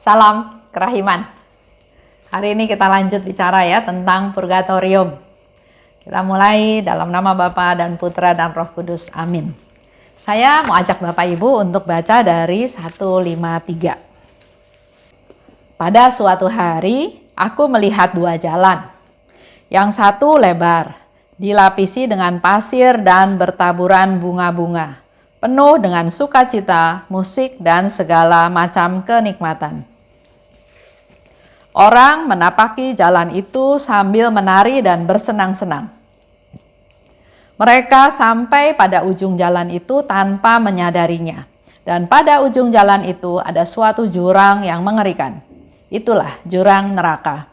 Salam kerahiman. Hari ini kita lanjut bicara ya tentang purgatorium. Kita mulai dalam nama Bapa dan Putra dan Roh Kudus. Amin. Saya mau ajak Bapak Ibu untuk baca dari 153. Pada suatu hari, aku melihat dua jalan. Yang satu lebar, dilapisi dengan pasir dan bertaburan bunga-bunga, penuh dengan sukacita, musik, dan segala macam kenikmatan. Orang menapaki jalan itu sambil menari dan bersenang-senang. Mereka sampai pada ujung jalan itu tanpa menyadarinya. Dan pada ujung jalan itu ada suatu jurang yang mengerikan. Itulah jurang neraka.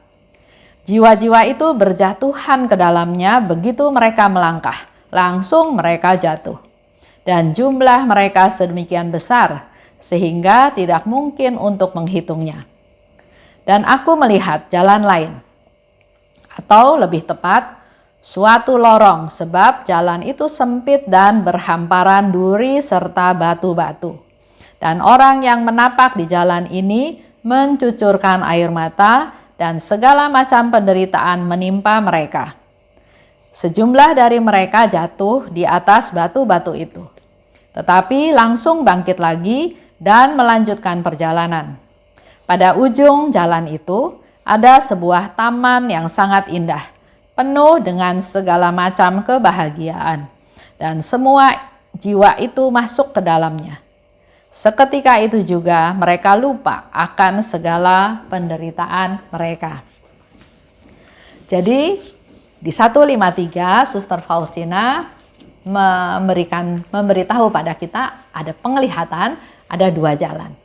Jiwa-jiwa itu berjatuhan ke dalamnya begitu mereka melangkah. Langsung mereka jatuh. Dan jumlah mereka sedemikian besar sehingga tidak mungkin untuk menghitungnya. Dan aku melihat jalan lain, atau lebih tepat, suatu lorong, sebab jalan itu sempit dan berhamparan duri serta batu-batu. Dan orang yang menapak di jalan ini mencucurkan air mata, dan segala macam penderitaan menimpa mereka. Sejumlah dari mereka jatuh di atas batu-batu itu, tetapi langsung bangkit lagi dan melanjutkan perjalanan. Pada ujung jalan itu ada sebuah taman yang sangat indah, penuh dengan segala macam kebahagiaan, dan semua jiwa itu masuk ke dalamnya. Seketika itu juga mereka lupa akan segala penderitaan mereka. Jadi di 153 Suster Faustina memberitahu pada kita ada penglihatan, ada dua jalan.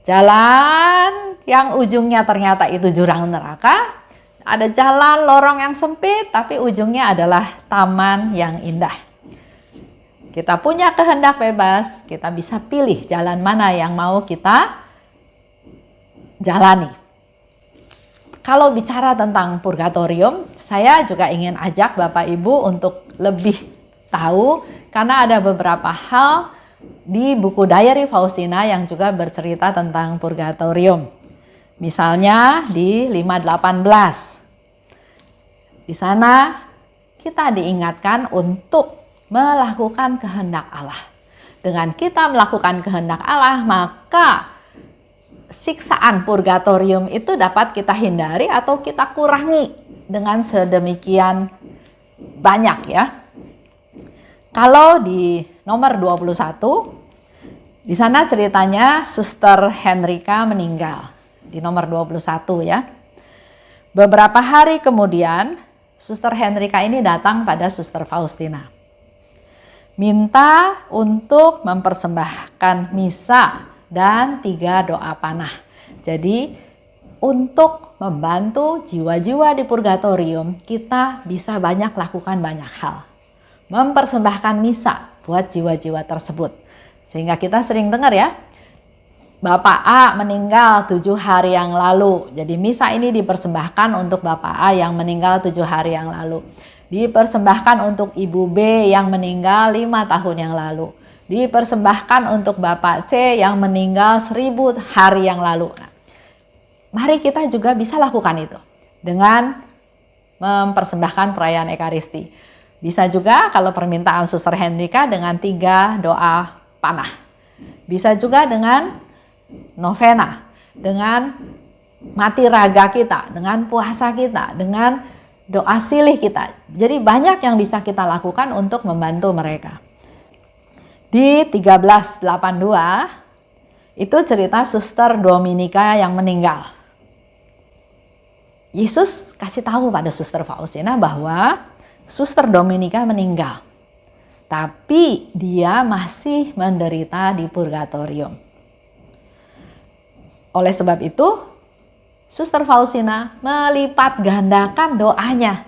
Jalan yang ujungnya ternyata itu jurang neraka, ada jalan lorong yang sempit tapi ujungnya adalah taman yang indah. Kita punya kehendak bebas, kita bisa pilih jalan mana yang mau kita jalani. Kalau bicara tentang purgatorium, saya juga ingin ajak Bapak Ibu untuk lebih tahu karena ada beberapa hal di buku Diary Faustina yang juga bercerita tentang purgatorium. Misalnya di 518. Di sana kita diingatkan untuk melakukan kehendak Allah. Dengan kita melakukan kehendak Allah, maka siksaan purgatorium itu dapat kita hindari atau kita kurangi dengan sedemikian banyak ya. Kalau di nomor 21, di sana ceritanya Suster Henrika meninggal. Di nomor 21 ya. Beberapa hari kemudian, Suster Henrika ini datang pada Suster Faustina. Minta untuk mempersembahkan misa dan 3 doa panah. Jadi untuk membantu jiwa-jiwa di purgatorium, kita bisa banyak lakukan banyak hal. Mempersembahkan misa buat jiwa-jiwa tersebut. Sehingga kita sering dengar ya, Bapak A meninggal 7 hari yang lalu. Jadi misa ini dipersembahkan untuk Bapak A yang meninggal 7 hari yang lalu. Dipersembahkan untuk Ibu B yang meninggal 5 tahun yang lalu. Dipersembahkan untuk Bapak C yang meninggal 1000 hari yang lalu. Nah, mari kita juga bisa lakukan itu dengan mempersembahkan perayaan Ekaristi. Bisa juga kalau permintaan Suster Henrika dengan 3 doa panah. Bisa juga dengan novena, dengan mati raga kita, dengan puasa kita, dengan doa silih kita. Jadi banyak yang bisa kita lakukan untuk membantu mereka. Di 1382 itu cerita Suster Dominika yang meninggal. Yesus kasih tahu pada Suster Faustina bahwa Suster Dominika meninggal, tapi dia masih menderita di purgatorium. Oleh sebab itu, Suster Faustina melipat gandakan doanya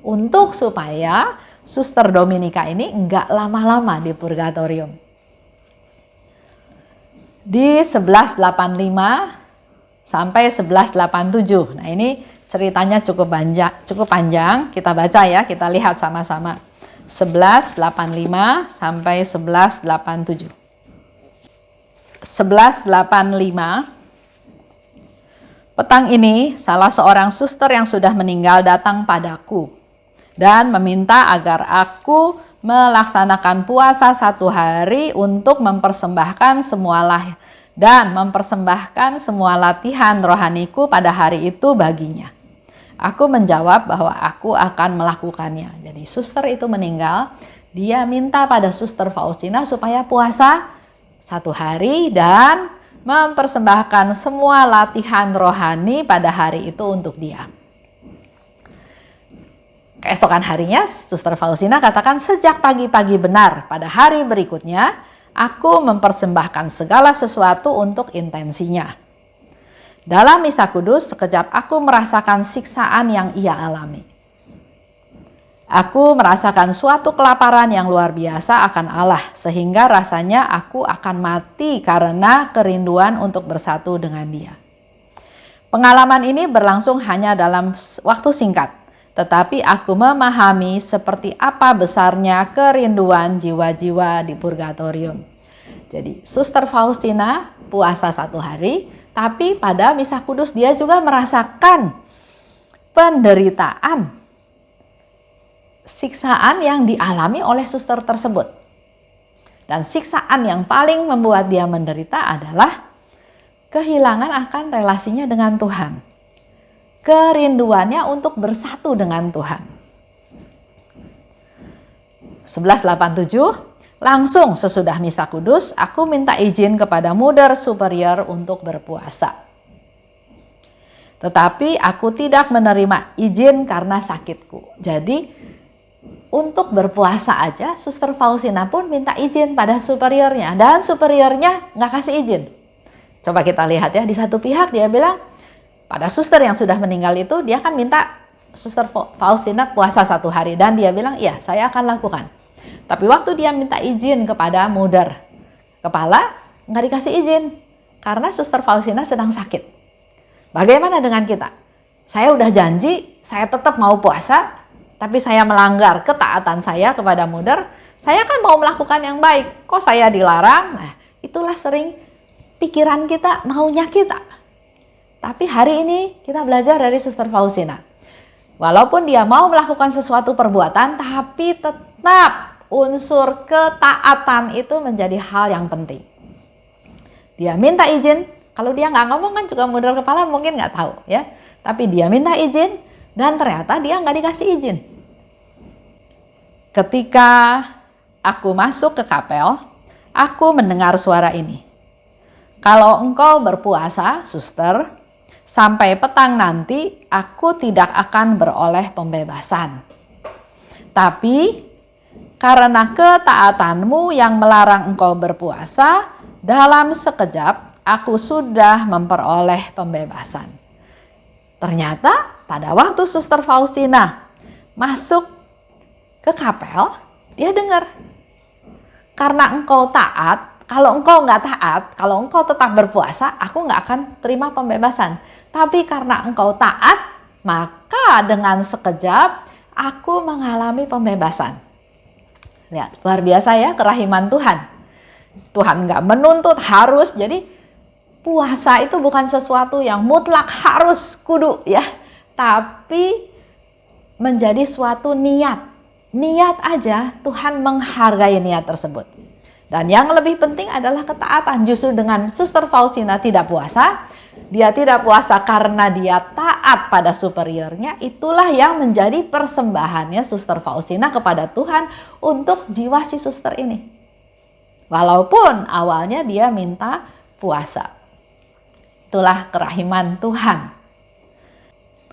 untuk supaya Suster Dominika ini enggak lama-lama di purgatorium. Di 1185 sampai 1187. Nah, ini ceritanya cukup panjang, kita baca ya, kita lihat sama-sama. 1185 sampai 1187. 1185 Petang ini, salah seorang suster yang sudah meninggal datang padaku dan meminta agar aku melaksanakan puasa 1 hari untuk mempersembahkan semua latihan rohaniku pada hari itu baginya. Aku menjawab bahwa aku akan melakukannya. Jadi suster itu meninggal, dia minta pada Suster Faustina supaya puasa 1 hari dan mempersembahkan semua latihan rohani pada hari itu untuk dia. Keesokan harinya, Suster Faustina katakan, sejak pagi-pagi benar pada hari berikutnya, aku mempersembahkan segala sesuatu untuk intensinya. Dalam misa kudus, sekejap aku merasakan siksaan yang ia alami. Aku merasakan suatu kelaparan yang luar biasa akan Allah, sehingga rasanya aku akan mati karena kerinduan untuk bersatu dengan Dia. Pengalaman ini berlangsung hanya dalam waktu singkat, tetapi aku memahami seperti apa besarnya kerinduan jiwa-jiwa di purgatorium. Jadi Suster Faustina puasa 1 hari, tapi pada misa kudus dia juga merasakan penderitaan, siksaan yang dialami oleh suster tersebut. Dan siksaan yang paling membuat dia menderita adalah kehilangan akan relasinya dengan Tuhan. Kerinduannya untuk bersatu dengan Tuhan. 1187, langsung sesudah misa kudus, aku minta izin kepada Mother Superior untuk berpuasa. Tetapi aku tidak menerima izin karena sakitku. Jadi untuk berpuasa aja, Suster Faustina pun minta izin pada superiornya. Dan superiornya nggak kasih izin. Coba kita lihat ya, di satu pihak dia bilang, pada suster yang sudah meninggal itu, dia kan minta Suster Faustina puasa 1 hari. Dan dia bilang, iya saya akan lakukan. Tapi waktu dia minta izin kepada Mother Kepala, nggak dikasih izin. Karena Suster Faustina sedang sakit. Bagaimana dengan kita? Saya udah janji, saya tetap mau puasa, tapi saya melanggar ketaatan saya kepada Mother. Saya kan mau melakukan yang baik. Kok saya dilarang? Nah, itulah sering pikiran kita, maunya kita. Tapi hari ini kita belajar dari Suster Faustina. Walaupun dia mau melakukan sesuatu perbuatan, tapi tetap unsur ketaatan itu menjadi hal yang penting. Dia minta izin, kalau dia nggak ngomong kan juga Mother Kepala mungkin nggak tahu ya. Tapi dia minta izin dan ternyata dia nggak dikasih izin. Ketika aku masuk ke kapel, aku mendengar suara ini. Kalau engkau berpuasa, suster, sampai petang nanti aku tidak akan beroleh pembebasan. Tapi karena ketaatanmu yang melarang engkau berpuasa, dalam sekejap aku sudah memperoleh pembebasan. Ternyata pada waktu Suster Faustina masuk ke kapel, dia dengar. Karena engkau taat, kalau engkau nggak taat, kalau engkau tetap berpuasa, aku nggak akan terima pembebasan. Tapi karena engkau taat, maka dengan sekejap aku mengalami pembebasan. Lihat, luar biasa ya kerahiman Tuhan. Tuhan nggak menuntut harus, jadi puasa itu bukan sesuatu yang mutlak harus kudu ya. Tapi menjadi suatu niat. Niat aja Tuhan menghargai niat tersebut. Dan yang lebih penting adalah ketaatan. Justru dengan Suster Faustina tidak puasa, dia tidak puasa karena dia taat pada superiornya, itulah yang menjadi persembahannya Suster Faustina kepada Tuhan untuk jiwa si suster ini. Walaupun awalnya dia minta puasa. Itulah kerahiman Tuhan.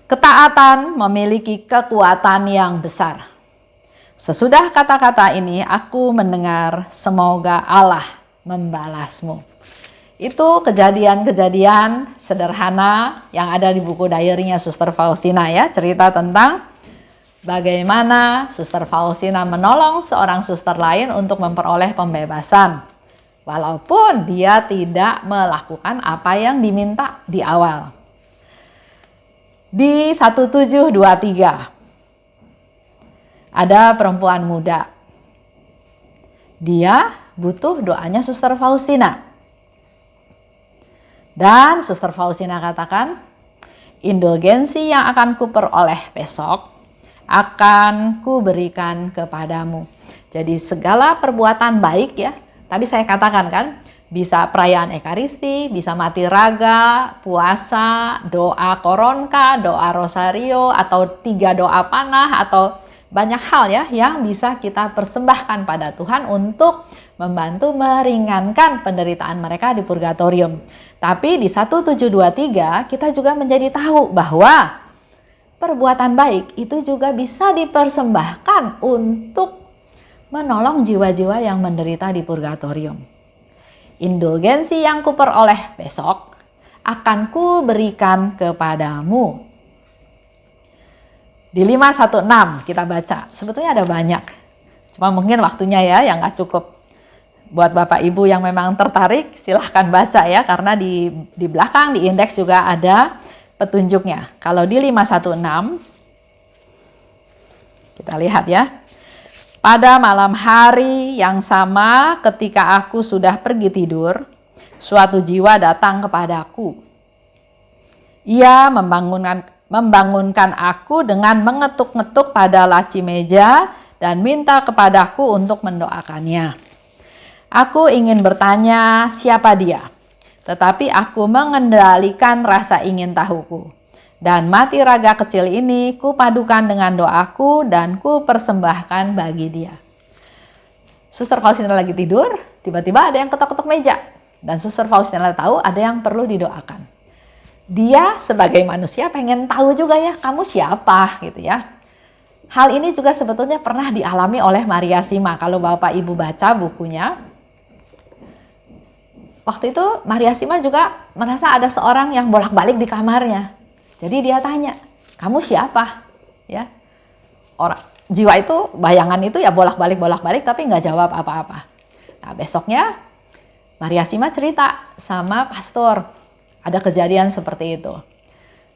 Ketaatan memiliki kekuatan yang besar. Sesudah kata-kata ini, aku mendengar semoga Allah membalasmu. Itu kejadian-kejadian sederhana yang ada di buku diary-nya Suster Faustina ya. Cerita tentang bagaimana Suster Faustina menolong seorang suster lain untuk memperoleh pembebasan. Walaupun dia tidak melakukan apa yang diminta di awal. Di 1723 ada perempuan muda. Dia butuh doanya Suster Faustina. Dan Suster Faustina katakan, Indulgensi yang akan kuperoleh besok akan kuberikan kepadamu. Jadi segala perbuatan baik ya, tadi saya katakan kan, bisa perayaan Ekaristi, bisa mati raga, puasa, doa koronka, doa rosario, atau 3 doa panah, atau banyak hal ya yang bisa kita persembahkan pada Tuhan untuk membantu meringankan penderitaan mereka di purgatorium. Tapi di 1723 kita juga menjadi tahu bahwa perbuatan baik itu juga bisa dipersembahkan untuk menolong jiwa-jiwa yang menderita di purgatorium. Indulgensi yang kuperoleh besok akan kuberikan kepadamu. Di 516 kita baca, sebetulnya ada banyak. Cuma mungkin waktunya ya yang gak cukup. Buat Bapak Ibu yang memang tertarik, silahkan baca ya, karena di belakang di indeks juga ada petunjuknya. Kalau di 516, kita lihat ya. Pada malam hari yang sama ketika aku sudah pergi tidur, suatu jiwa datang kepadaku. Ia membangunkan aku dengan mengetuk-ngetuk pada laci meja dan minta kepadaku untuk mendoakannya. Aku ingin bertanya siapa dia, tetapi aku mengendalikan rasa ingin tahuku. Dan mati raga kecil ini kupadukan dengan doaku dan ku persembahkan bagi dia. Suster Faustina lagi tidur, tiba-tiba ada yang ketok-ketok meja. Dan Suster Faustina tahu ada yang perlu didoakan. Dia sebagai manusia pengen tahu juga ya, kamu siapa gitu ya. Hal ini juga sebetulnya pernah dialami oleh Maria Sima. Kalau Bapak Ibu baca bukunya, waktu itu Maria Sima juga merasa ada seorang yang bolak-balik di kamarnya. Jadi dia tanya, kamu siapa? Ya, orang jiwa itu, bayangan itu ya bolak-balik tapi nggak jawab apa-apa. Nah besoknya Maria Sima cerita sama pastor, ada kejadian seperti itu.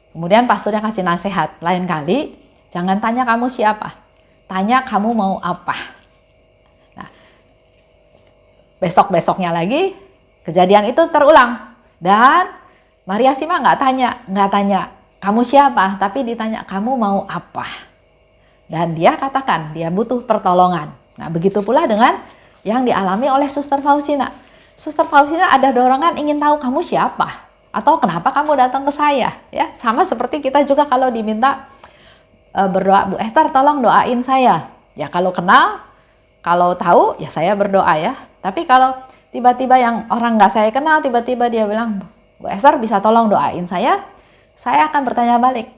Kemudian pastornya kasih nasihat, lain kali jangan tanya kamu siapa, tanya kamu mau apa. Nah besok-besoknya lagi kejadian itu terulang dan Maria Sima nggak tanya kamu siapa, tapi ditanya kamu mau apa. Dan dia katakan dia butuh pertolongan. Nah begitu pula dengan yang dialami oleh Suster Faustina. Suster Faustina ada dorongan ingin tahu kamu siapa, atau kenapa kamu datang ke saya. Ya sama seperti kita juga kalau diminta berdoa, Bu Esther tolong doain saya. Ya kalau kenal, kalau tahu ya saya berdoa ya. Tapi kalau tiba-tiba yang orang nggak saya kenal, tiba-tiba dia bilang, Bu Esther bisa tolong doain saya akan bertanya balik,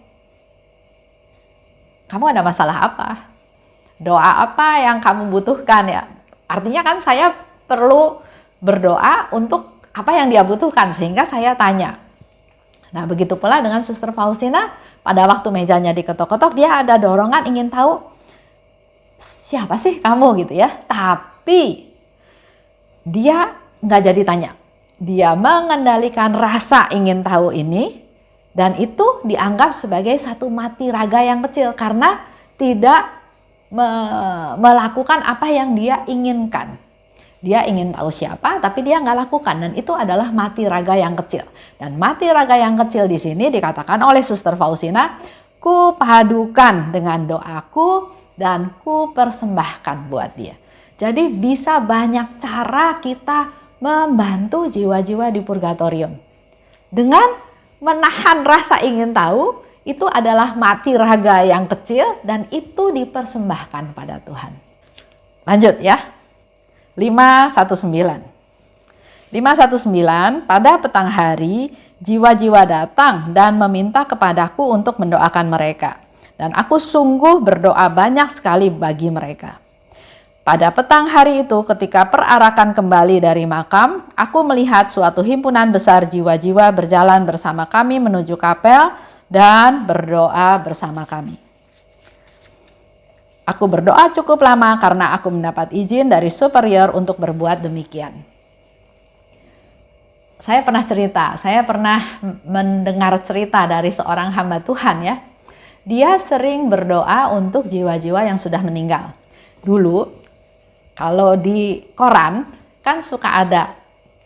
kamu ada masalah apa? Doa apa yang kamu butuhkan ya? Artinya kan saya perlu berdoa untuk apa yang dia butuhkan, sehingga saya tanya. Nah begitu pula dengan Suster Faustina, pada waktu mejanya diketok-ketok, dia ada dorongan ingin tahu siapa sih kamu gitu ya. Tapi dia nggak jadi tanya. Dia mengendalikan rasa ingin tahu ini, dan itu dianggap sebagai satu mati raga yang kecil karena tidak melakukan apa yang dia inginkan. Dia ingin tahu siapa tapi dia nggak lakukan, dan itu adalah mati raga yang kecil. Dan mati raga yang kecil di sini dikatakan oleh Suster Faustina, ku padukan dengan doaku dan ku persembahkan buat dia. Jadi bisa banyak cara kita membantu jiwa-jiwa di purgatorium. Dengan menahan rasa ingin tahu, itu adalah mati raga yang kecil dan itu dipersembahkan pada Tuhan. Lanjut ya. 519. 519, pada petang hari jiwa-jiwa datang dan meminta kepadaku untuk mendoakan mereka. Dan aku sungguh berdoa banyak sekali bagi mereka. Pada petang hari itu ketika perarakan kembali dari makam, aku melihat suatu himpunan besar jiwa-jiwa berjalan bersama kami menuju kapel dan berdoa bersama kami. Aku berdoa cukup lama karena aku mendapat izin dari superior untuk berbuat demikian. Saya pernah mendengar cerita dari seorang hamba Tuhan ya. Dia sering berdoa untuk jiwa-jiwa yang sudah meninggal. Dulu kalau di koran kan suka ada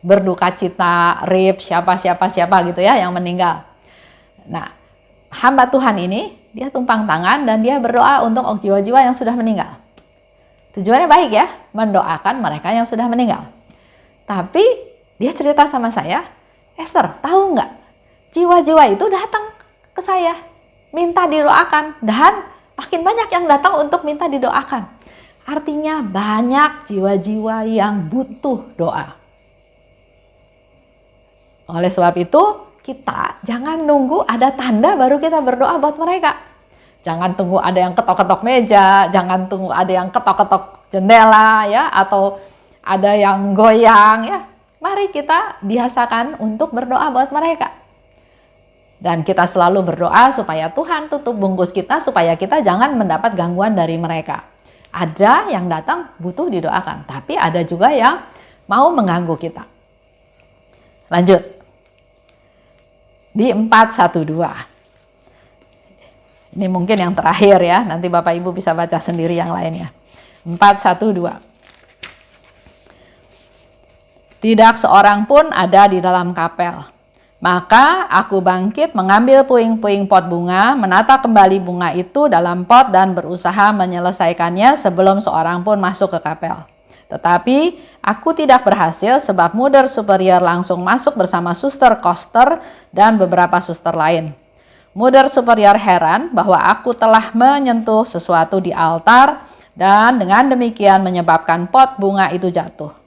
berduka cita, RIP, siapa gitu ya yang meninggal. Nah, hamba Tuhan ini, dia tumpang tangan dan dia berdoa untuk jiwa-jiwa yang sudah meninggal. Tujuannya baik ya, mendoakan mereka yang sudah meninggal. Tapi dia cerita sama saya, Esther, tahu nggak? Jiwa-jiwa itu datang ke saya, minta didoakan, dan makin banyak yang datang untuk minta didoakan. Artinya banyak jiwa-jiwa yang butuh doa. Oleh sebab itu, kita jangan nunggu ada tanda baru kita berdoa buat mereka. Jangan tunggu ada yang ketok-ketok meja, jangan tunggu ada yang ketok-ketok jendela ya, atau ada yang goyang ya. Mari kita biasakan untuk berdoa buat mereka. Dan kita selalu berdoa supaya Tuhan tutup bungkus kita, supaya kita jangan mendapat gangguan dari mereka. Ada yang datang butuh didoakan, tapi ada juga yang mau mengganggu kita. Lanjut. Di 412. Ini mungkin yang terakhir ya, nanti Bapak Ibu bisa baca sendiri yang lainnya. 412. Tidak seorang pun ada di dalam kapel. Maka aku bangkit mengambil puing-puing pot bunga, menata kembali bunga itu dalam pot dan berusaha menyelesaikannya sebelum seorang pun masuk ke kapel. Tetapi aku tidak berhasil sebab Mother Superior langsung masuk bersama Suster Koster dan beberapa suster lain. Mother Superior heran bahwa aku telah menyentuh sesuatu di altar dan dengan demikian menyebabkan pot bunga itu jatuh.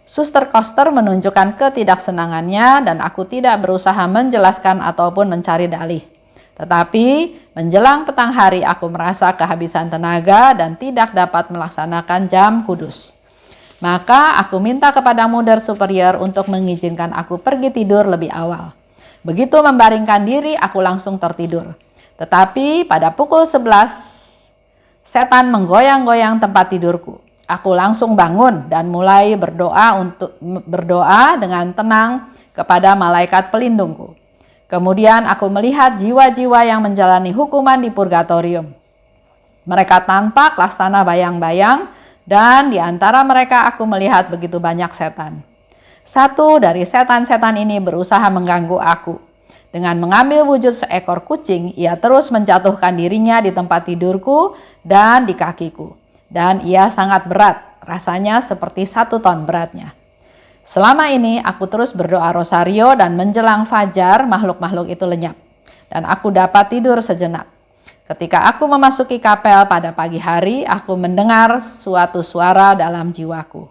Suster Koster menunjukkan ketidaksenangannya dan aku tidak berusaha menjelaskan ataupun mencari dalih. Tetapi menjelang petang hari aku merasa kehabisan tenaga dan tidak dapat melaksanakan jam kudus. Maka aku minta kepada Mother Superior untuk mengizinkan aku pergi tidur lebih awal. Begitu membaringkan diri, aku langsung tertidur. Tetapi pada pukul 11, setan menggoyang-goyang tempat tidurku. Aku langsung bangun dan mulai berdoa dengan tenang kepada malaikat pelindungku. Kemudian aku melihat jiwa-jiwa yang menjalani hukuman di purgatorium. Mereka tampak laksana bayang-bayang dan di antara mereka aku melihat begitu banyak setan. Satu dari setan-setan ini berusaha mengganggu aku. Dengan mengambil wujud seekor kucing, ia terus menjatuhkan dirinya di tempat tidurku dan di kakiku. Dan ia sangat berat, rasanya seperti 1 ton beratnya. Selama ini aku terus berdoa rosario dan menjelang fajar makhluk-makhluk itu lenyap. Dan aku dapat tidur sejenak. Ketika aku memasuki kapel pada pagi hari, aku mendengar suatu suara dalam jiwaku.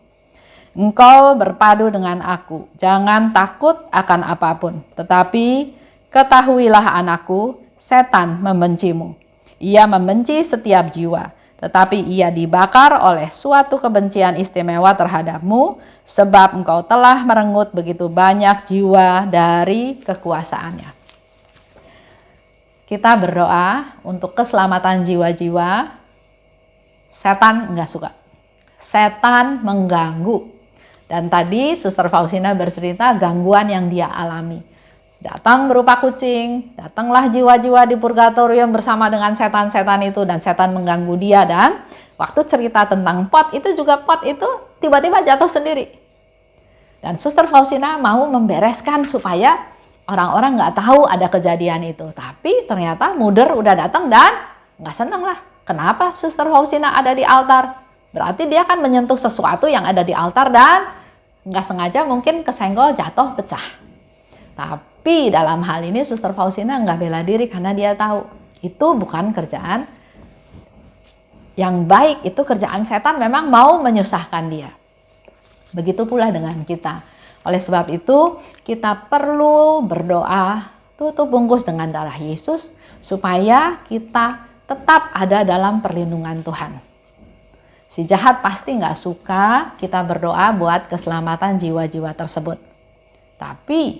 Engkau berpadu dengan aku, jangan takut akan apapun. Tetapi ketahuilah anakku, setan membencimu. Ia membenci setiap jiwa, tetapi ia dibakar oleh suatu kebencian istimewa terhadapmu, sebab engkau telah merenggut begitu banyak jiwa dari kekuasaannya. Kita berdoa untuk keselamatan jiwa-jiwa. Setan enggak suka. Setan mengganggu. Dan tadi Suster Faustina bercerita gangguan yang dia alami. Datang berupa kucing, datanglah jiwa-jiwa di purgatorium bersama dengan setan-setan itu dan setan mengganggu dia. Dan waktu cerita tentang pot itu juga pot itu tiba-tiba jatuh sendiri. Dan Suster Faustina mau membereskan supaya orang-orang nggak tahu ada kejadian itu. Tapi ternyata Mother udah datang dan nggak seneng lah. Kenapa Suster Faustina ada di altar? Berarti dia kan menyentuh sesuatu yang ada di altar dan nggak sengaja mungkin kesenggol, jatuh, pecah. Tapi dalam hal ini Suster Faustina nggak bela diri karena dia tahu itu bukan kerjaan yang baik, itu kerjaan setan memang mau menyusahkan dia. Begitu pula dengan kita. Oleh sebab itu kita perlu berdoa tutup bungkus dengan darah Yesus supaya kita tetap ada dalam perlindungan Tuhan. Si jahat pasti nggak suka kita berdoa buat keselamatan jiwa-jiwa tersebut. Tapi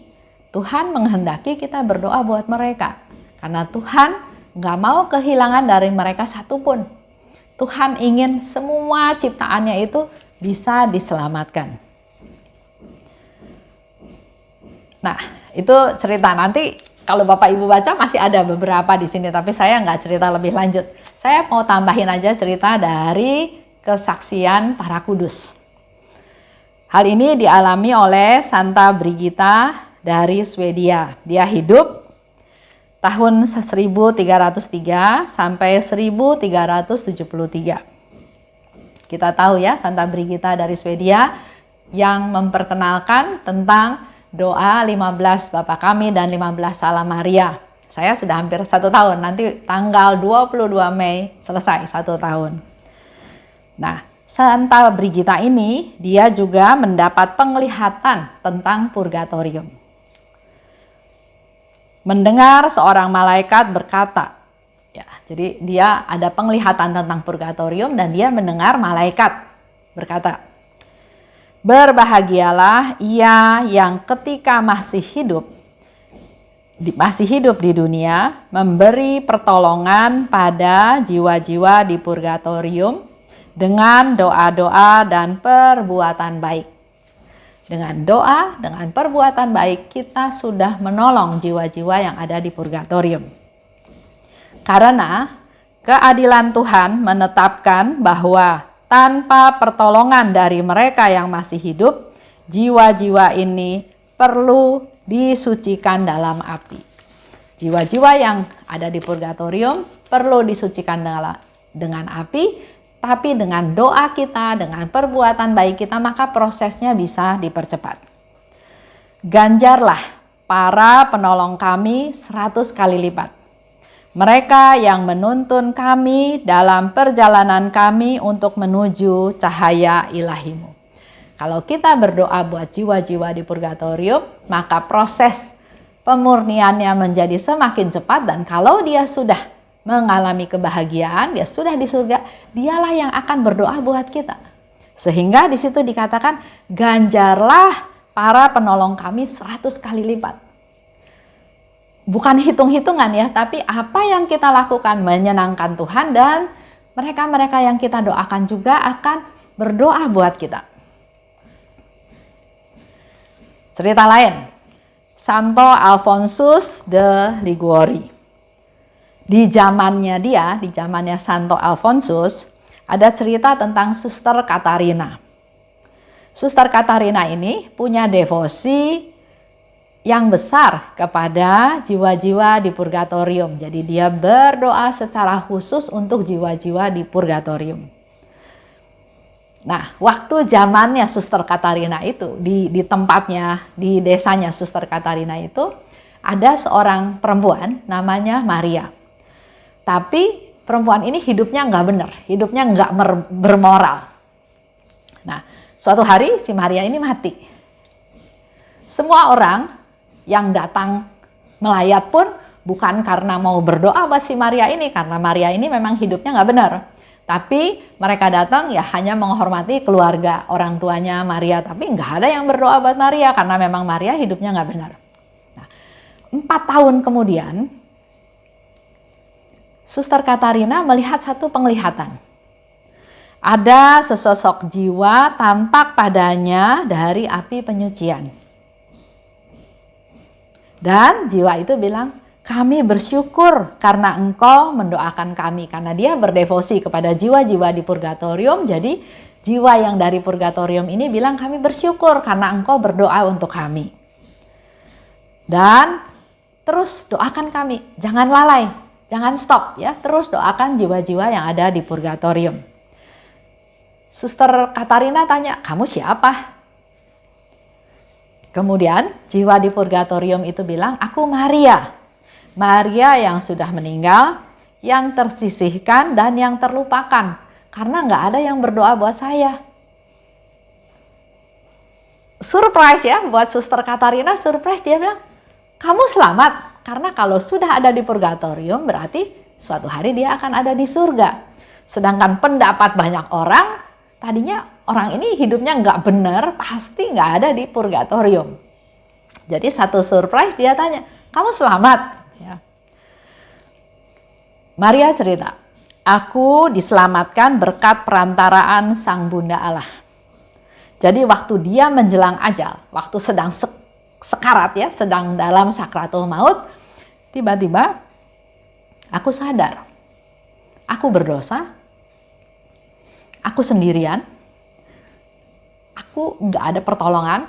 Tuhan menghendaki kita berdoa buat mereka. Karena Tuhan nggak mau kehilangan dari mereka satupun. Tuhan ingin semua ciptaannya itu bisa diselamatkan. Nah, itu cerita. Nanti kalau Bapak Ibu baca masih ada beberapa di sini, tapi saya nggak cerita lebih lanjut. Saya mau tambahin aja cerita dari kesaksian para kudus. Hal ini dialami oleh Santa Brigita dari Swedia. Dia hidup tahun 1303 sampai 1373. Kita tahu ya, Santa Brigida dari Swedia yang memperkenalkan tentang doa 15 Bapa Kami dan 15 Salam Maria. Saya sudah hampir 1 tahun, nanti tanggal 22 Mei selesai 1 tahun. Nah, Santa Brigida ini dia juga mendapat penglihatan tentang purgatorium. Mendengar seorang malaikat berkata, ya, jadi dia ada penglihatan tentang purgatorium dan dia mendengar malaikat berkata, "Berbahagialah ia yang ketika masih hidup di dunia memberi pertolongan pada jiwa-jiwa di purgatorium dengan doa-doa dan perbuatan baik." Dengan doa, dengan perbuatan baik kita sudah menolong jiwa-jiwa yang ada di purgatorium. Karena keadilan Tuhan menetapkan bahwa tanpa pertolongan dari mereka yang masih hidup, jiwa-jiwa ini perlu disucikan dalam api. Jiwa-jiwa yang ada di purgatorium perlu disucikan dengan api, tapi dengan doa kita, dengan perbuatan baik kita, maka prosesnya bisa dipercepat. Ganjarlah para penolong kami 100 kali lipat. Mereka yang menuntun kami dalam perjalanan kami untuk menuju cahaya ilahimu. Kalau kita berdoa buat jiwa-jiwa di purgatorium, maka proses pemurniannya menjadi semakin cepat, dan kalau dia sudah mengalami kebahagiaan, dia sudah di surga, dialah yang akan berdoa buat kita. Sehingga di situ dikatakan, ganjarlah para penolong kami 100 kali lipat. Bukan hitung-hitungan ya, tapi apa yang kita lakukan menyenangkan Tuhan, dan mereka-mereka yang kita doakan juga akan berdoa buat kita. Cerita lain, Santo Alfonsus de Liguori. Di zamannya Santo Alfonsus, ada cerita tentang Suster Katarina. Suster Katarina ini punya devosi yang besar kepada jiwa-jiwa di purgatorium. Jadi dia berdoa secara khusus untuk jiwa-jiwa di purgatorium. Nah, waktu zamannya Suster Katarina itu, di tempatnya, di desanya Suster Katarina itu, ada seorang perempuan namanya Maria. Tapi perempuan ini hidupnya nggak benar, hidupnya nggak bermoral. Nah, suatu hari si Maria ini mati. Semua orang yang datang melayat pun bukan karena mau berdoa buat si Maria ini, karena Maria ini memang hidupnya nggak benar. Tapi mereka datang ya hanya menghormati keluarga orang tuanya Maria, tapi nggak ada yang berdoa buat Maria karena memang Maria hidupnya nggak benar. Nah, 4 tahun kemudian, Suster Katarina melihat satu penglihatan. Ada sesosok jiwa tampak padanya dari api penyucian. Dan jiwa itu bilang, "Kami bersyukur karena engkau mendoakan kami." Karena dia berdevosi kepada jiwa-jiwa di purgatorium. Jadi jiwa yang dari purgatorium ini bilang, "Kami bersyukur karena engkau berdoa untuk kami. Dan terus doakan kami, jangan lalai, jangan stop ya. Terus doakan jiwa-jiwa yang ada di purgatorium." Suster Katarina tanya, "Kamu siapa?" Kemudian jiwa di purgatorium itu bilang, "Aku Maria. Maria yang sudah meninggal, yang tersisihkan dan yang terlupakan. Karena nggak ada yang berdoa buat saya." Surprise ya buat Suster Katarina, surprise, dia bilang, "Kamu selamat." Karena kalau sudah ada di purgatorium berarti suatu hari dia akan ada di surga. Sedangkan pendapat banyak orang, tadinya orang ini hidupnya nggak benar, pasti nggak ada di purgatorium. Jadi satu surprise, dia tanya, "Kamu selamat?" Ya. Maria cerita, "Aku diselamatkan berkat perantaraan Sang Bunda Allah." Jadi waktu dia menjelang ajal, waktu sedang sekarat ya, sedang dalam sakratul maut, tiba-tiba aku sadar, aku berdosa, aku sendirian, aku nggak ada pertolongan,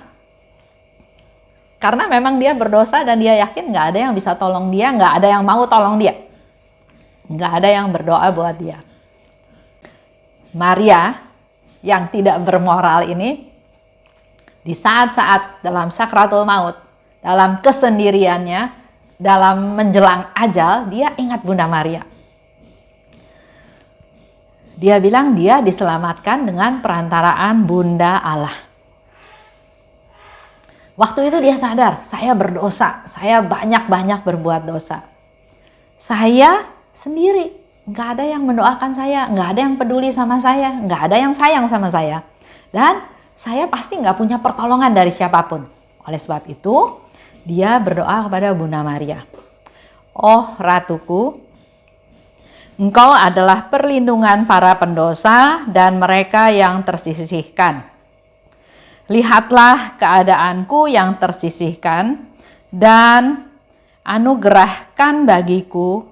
Karena memang dia berdosa dan dia yakin nggak ada yang bisa tolong dia, nggak ada yang mau tolong dia. Nggak ada yang berdoa buat dia. Maria yang tidak bermoral ini, di saat-saat dalam sakratul maut, dalam kesendiriannya, dalam menjelang ajal, dia ingat Bunda Maria. Dia bilang dia diselamatkan dengan perantaraan Bunda Allah. Waktu itu dia sadar, saya berdosa, saya banyak-banyak berbuat dosa. Saya sendiri, nggak ada yang mendoakan saya, nggak ada yang peduli sama saya, nggak ada yang sayang sama saya. Dan saya pasti nggak punya pertolongan dari siapapun. Oleh sebab itu, dia berdoa kepada Bunda Maria. Oh Ratuku, Engkau adalah perlindungan para pendosa dan mereka yang tersisihkan. Lihatlah keadaanku yang tersisihkan dan anugerahkan bagiku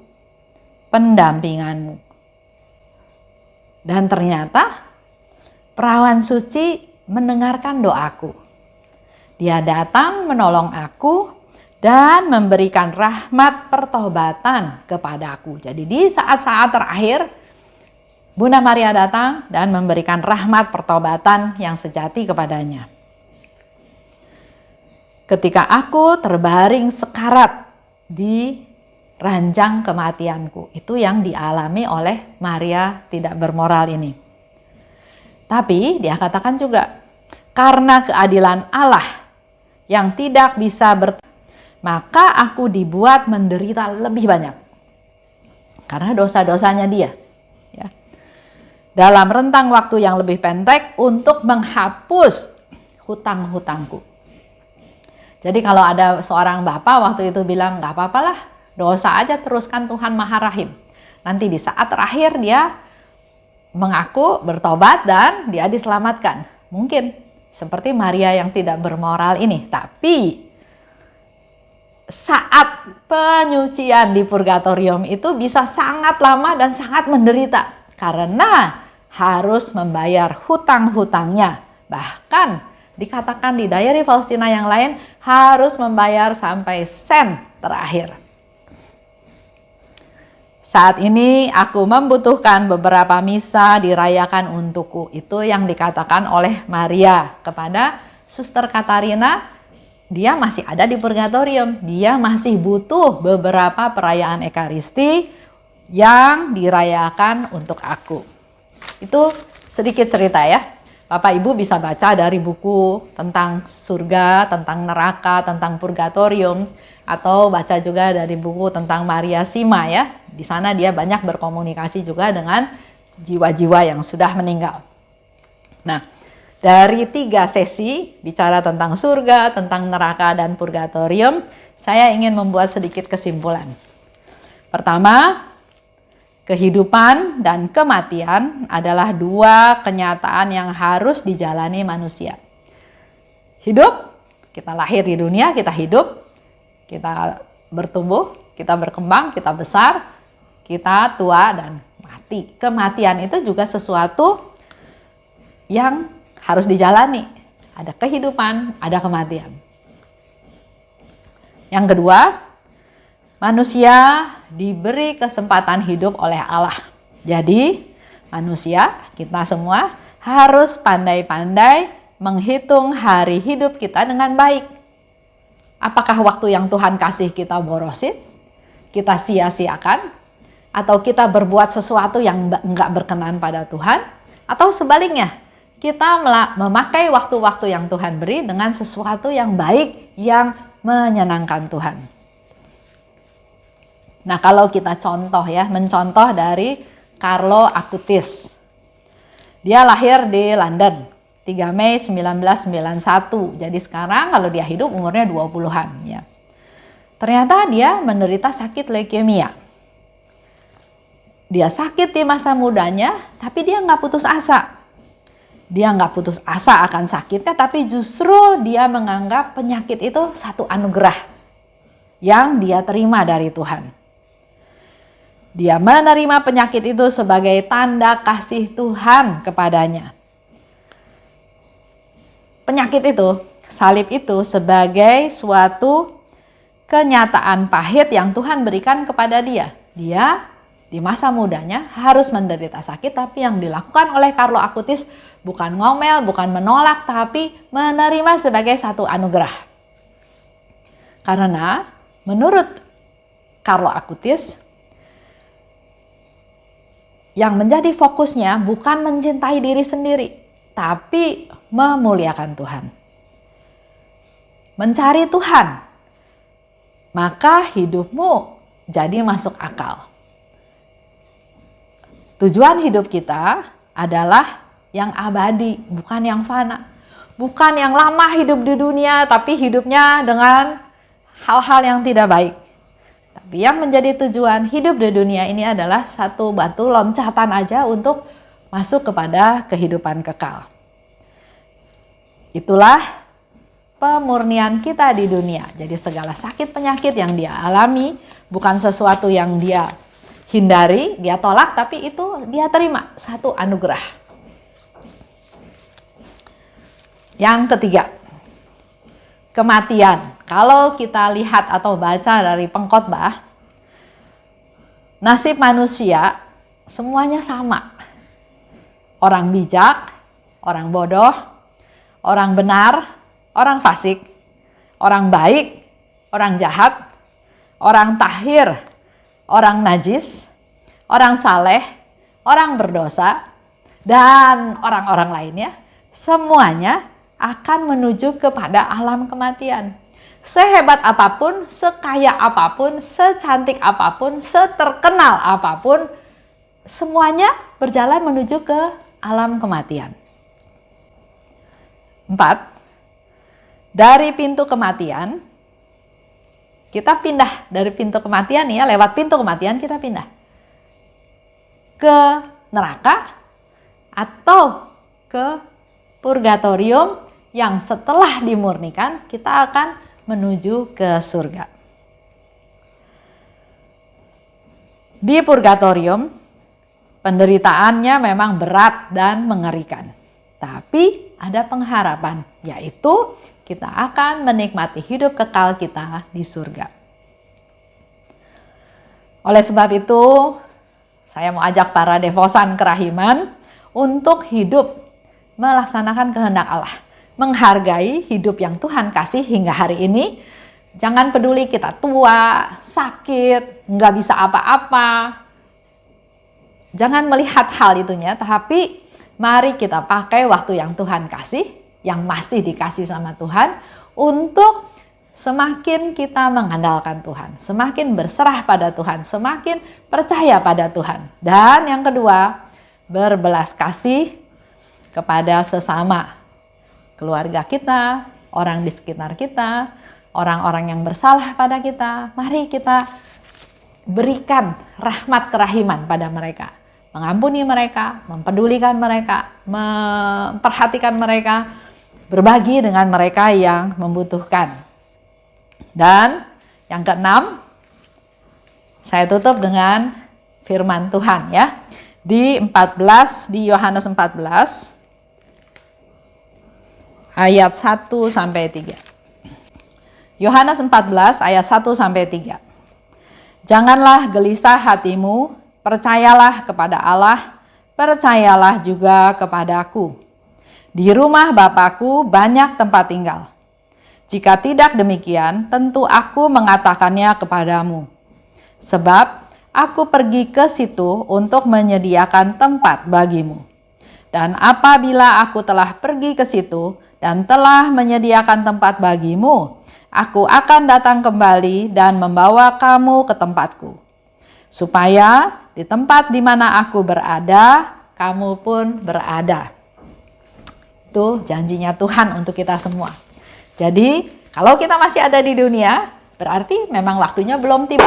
pendampinganmu. Dan ternyata perawan suci mendengarkan doaku. Dia datang menolong aku dan memberikan rahmat pertobatan kepadaku. Jadi di saat-saat terakhir, Bunda Maria datang dan memberikan rahmat pertobatan yang sejati kepadanya. Ketika aku terbaring sekarat di ranjang kematianku, itu yang dialami oleh Maria tidak bermoral ini. Tapi dia katakan juga, karena keadilan Allah yang tidak bisa maka aku dibuat menderita lebih banyak. Karena dosa-dosanya dia. Dalam rentang waktu yang lebih pendek untuk menghapus hutang-hutangku. Jadi kalau ada seorang bapak waktu itu bilang, gak apa-apalah, dosa aja teruskan, Tuhan Maha Rahim. Nanti di saat terakhir dia mengaku bertobat dan dia diselamatkan. Mungkin seperti Maria yang tidak bermoral ini. Tapi saat penyucian di purgatorium itu bisa sangat lama dan sangat menderita. Karena harus membayar hutang-hutangnya. Bahkan dikatakan di Diary Faustina yang lain harus membayar sampai sen terakhir. Saat ini aku membutuhkan beberapa misa dirayakan untukku. Itu yang dikatakan oleh Maria kepada Suster Katarina. Dia masih ada di purgatorium. Dia masih butuh beberapa perayaan Ekaristi yang dirayakan untuk aku. Itu sedikit cerita ya. Bapak Ibu bisa baca dari buku tentang surga, tentang neraka, tentang purgatorium, atau baca juga dari buku tentang Maria Sima ya. Di sana dia banyak berkomunikasi juga dengan jiwa-jiwa yang sudah meninggal. Nah, dari 3 sesi bicara tentang surga, tentang neraka, dan purgatorium, saya ingin membuat sedikit kesimpulan. Pertama, kehidupan dan kematian adalah 2 kenyataan yang harus dijalani manusia. Hidup, kita lahir di dunia, kita hidup, kita bertumbuh, kita berkembang, kita besar, kita tua dan mati. Kematian itu juga sesuatu yang harus dijalani. Ada kehidupan, ada kematian. Yang kedua, manusia diberi kesempatan hidup oleh Allah. Jadi, manusia, kita semua harus pandai-pandai menghitung hari hidup kita dengan baik. Apakah waktu yang Tuhan kasih kita borosin, kita sia-siakan, atau kita berbuat sesuatu yang enggak berkenan pada Tuhan, atau sebaliknya, kita memakai waktu-waktu yang Tuhan beri dengan sesuatu yang baik, yang menyenangkan Tuhan. Nah, kalau kita contoh ya, mencontoh dari Carlo Acutis. Dia lahir di London, 3 Mei 1991. Jadi sekarang kalau dia hidup umurnya 20-an ya. Ternyata dia menderita sakit leukemia. Dia sakit di masa mudanya, tapi dia nggak putus asa. Dia nggak putus asa akan sakitnya, tapi justru dia menganggap penyakit itu satu anugerah yang dia terima dari Tuhan. Dia menerima penyakit itu sebagai tanda kasih Tuhan kepadanya. Penyakit itu salib itu sebagai suatu kenyataan pahit yang Tuhan berikan kepada dia. Dia di masa mudanya harus menderita sakit, tapi yang dilakukan oleh Carlo Acutis bukan ngomel, bukan menolak, tapi menerima sebagai satu anugerah. Karena menurut Carlo Acutis, yang menjadi fokusnya bukan mencintai diri sendiri, tapi memuliakan Tuhan. Mencari Tuhan, maka hidupmu jadi masuk akal. Tujuan hidup kita adalah yang abadi, bukan yang fana. Bukan yang lama hidup di dunia, tapi hidupnya dengan hal-hal yang tidak baik. Tapi yang menjadi tujuan hidup di dunia ini adalah satu batu loncatan aja untuk masuk kepada kehidupan kekal. Itulah pemurnian kita di dunia. Jadi segala sakit penyakit yang dia alami bukan sesuatu yang dia hindari, dia tolak, tapi itu dia terima, satu anugerah. Yang ketiga, kematian. Kalau kita lihat atau baca dari pengkhotbah, nasib manusia semuanya sama. Orang bijak, orang bodoh, orang benar, orang fasik, orang baik, orang jahat, orang tahir, orang najis, orang saleh, orang berdosa, dan orang-orang lainnya, semuanya akan menuju kepada alam kematian. Sehebat apapun, sekaya apapun, secantik apapun, seterkenal apapun, semuanya berjalan menuju ke alam kematian. 4. Dari pintu kematian, kita pindah dari pintu kematian ya, lewat pintu kematian kita pindah ke neraka atau ke purgatorium yang setelah dimurnikan kita akan menuju ke surga. Di purgatorium penderitaannya memang berat dan mengerikan, tapi ada pengharapan, yaitu kita akan menikmati hidup kekal kita di surga. Oleh sebab itu, saya mau ajak para devosan kerahiman untuk hidup melaksanakan kehendak Allah. Menghargai hidup yang Tuhan kasih hingga hari ini. Jangan peduli kita tua, sakit, nggak bisa apa-apa. Jangan melihat hal itunya, tapi mari kita pakai waktu yang Tuhan kasih, yang masih dikasih sama Tuhan, untuk semakin kita mengandalkan Tuhan, semakin berserah pada Tuhan, semakin percaya pada Tuhan. Dan yang kedua, berbelas kasih kepada sesama, keluarga kita, orang di sekitar kita, orang-orang yang bersalah pada kita. Mari kita berikan rahmat kerahiman pada mereka, mengampuni mereka, mempedulikan mereka, memperhatikan mereka, berbagi dengan mereka yang membutuhkan. Dan yang keenam, saya tutup dengan firman Tuhan ya. Di Yohanes 14 ayat 1 sampai 3. Yohanes 14 ayat 1 sampai 3. Janganlah gelisah hatimu, percayalah kepada Allah, percayalah juga kepadaku. Di rumah Bapakku banyak tempat tinggal. Jika tidak demikian, tentu aku mengatakannya kepadamu. Sebab aku pergi ke situ untuk menyediakan tempat bagimu. Dan apabila aku telah pergi ke situ dan telah menyediakan tempat bagimu, aku akan datang kembali dan membawa kamu ke tempatku, supaya di tempat di mana aku berada, kamu pun berada. Itu janjinya Tuhan untuk kita semua. Jadi kalau kita masih ada di dunia, berarti memang waktunya belum tiba.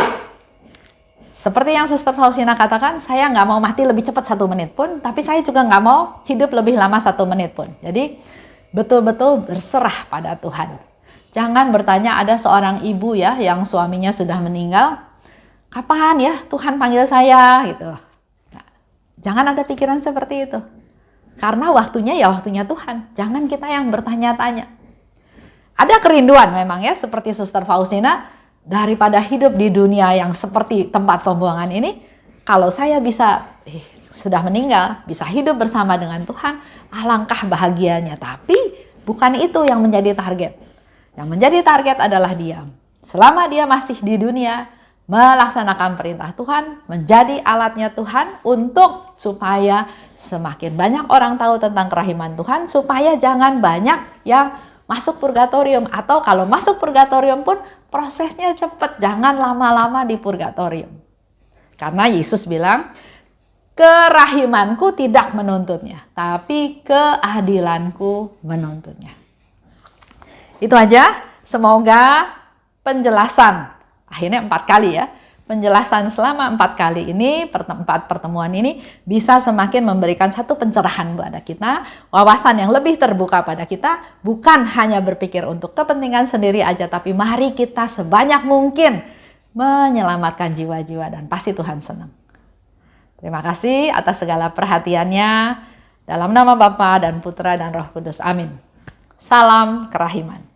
Seperti yang Suster Faustina katakan, saya nggak mau mati lebih cepat 1 menit pun, tapi saya juga nggak mau hidup lebih lama 1 menit pun. Jadi betul-betul berserah pada Tuhan. Jangan bertanya, ada seorang ibu ya yang suaminya sudah meninggal, kapan ya Tuhan panggil saya gitu. Nah, jangan ada pikiran seperti itu. Karena waktunya ya waktunya Tuhan. Jangan kita yang bertanya-tanya. Ada kerinduan memang ya, seperti Suster Faustina, daripada hidup di dunia yang seperti tempat pembuangan ini, kalau saya bisa sudah meninggal, bisa hidup bersama dengan Tuhan, alangkah bahagianya. Tapi bukan itu yang menjadi target. Yang menjadi target adalah diam. Selama dia masih di dunia, melaksanakan perintah Tuhan, menjadi alatnya Tuhan untuk supaya semakin banyak orang tahu tentang kerahiman Tuhan, supaya jangan banyak yang masuk purgatorium, atau kalau masuk purgatorium pun prosesnya cepat, jangan lama-lama di purgatorium. Karena Yesus bilang, kerahimanku tidak menuntutnya, tapi keadilanku menuntutnya. Itu aja, semoga penjelasan, akhirnya 4 kali ya, penjelasan selama 4 kali ini, 4 pertemuan ini bisa semakin memberikan satu pencerahan pada kita, wawasan yang lebih terbuka pada kita, bukan hanya berpikir untuk kepentingan sendiri aja, tapi mari kita sebanyak mungkin menyelamatkan jiwa-jiwa, dan pasti Tuhan senang. Terima kasih atas segala perhatiannya, dalam nama Bapa dan Putra dan Roh Kudus. Amin. Salam kerahiman.